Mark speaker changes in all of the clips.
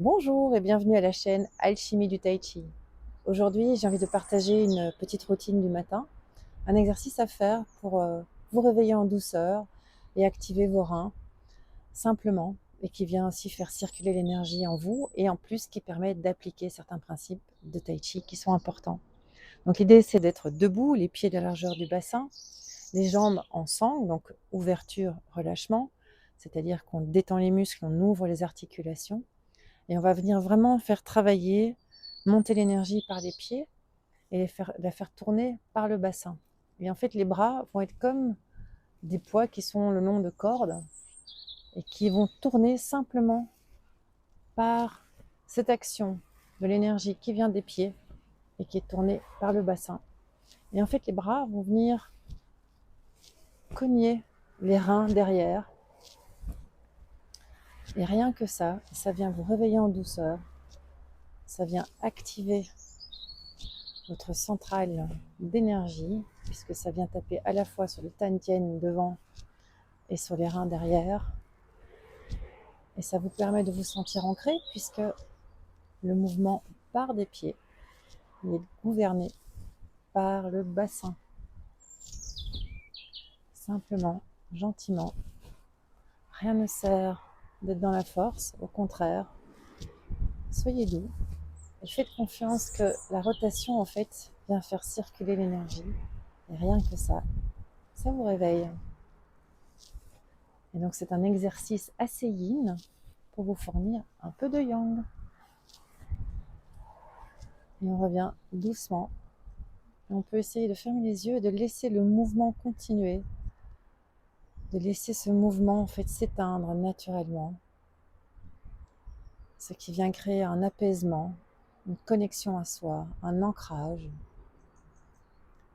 Speaker 1: Bonjour et bienvenue à la chaîne Alchimie du Tai Chi. Aujourd'hui, j'ai envie de partager une petite routine du matin, un exercice à faire pour vous réveiller en douceur et activer vos reins simplement, et qui vient aussi faire circuler l'énergie en vous et en plus qui permet d'appliquer certains principes de Tai Chi qui sont importants. Donc l'idée, c'est d'être debout, les pieds de la largeur du bassin, les jambes en sangle, donc ouverture, relâchement, c'est-à-dire qu'on détend les muscles, on ouvre les articulations. Et on va venir vraiment faire travailler, monter l'énergie par les pieds et la faire tourner par le bassin. Et en fait, les bras vont être comme des poids qui sont le long de cordes et qui vont tourner simplement par cette action de l'énergie qui vient des pieds et qui est tournée par le bassin. Et en fait, les bras vont venir cogner les reins derrière. Et rien que ça vient vous réveiller en douceur. Ça vient activer votre centrale d'énergie, puisque ça vient taper à la fois sur le Tantien devant et sur les reins derrière. Et ça vous permet de vous sentir ancré, puisque le mouvement part des pieds. Il est gouverné par le bassin. Simplement, gentiment. Rien ne sert d'être dans la force, au contraire. Soyez doux et faites confiance que la rotation, en fait, vient faire circuler l'énergie. Et rien que ça vous réveille. Et donc c'est un exercice assez yin pour vous fournir un peu de yang. Et on revient doucement. Et on peut essayer de fermer les yeux et de laisser le mouvement continuer. De laisser ce mouvement en fait s'éteindre naturellement. Ce qui vient créer un apaisement, une connexion à soi, un ancrage.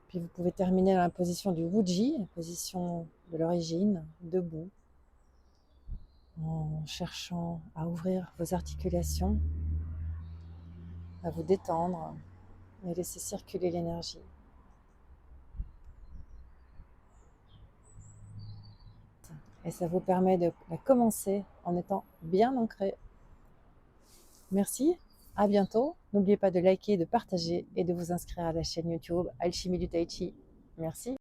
Speaker 1: Puis vous pouvez terminer dans la position du Wuji, la position de l'origine, debout, en cherchant à ouvrir vos articulations, à vous détendre et laisser circuler l'énergie. Et ça vous permet de la commencer en étant bien ancré. Merci, à bientôt. N'oubliez pas de liker, de partager et de vous inscrire à la chaîne YouTube Alchimie du Tai Chi. Merci.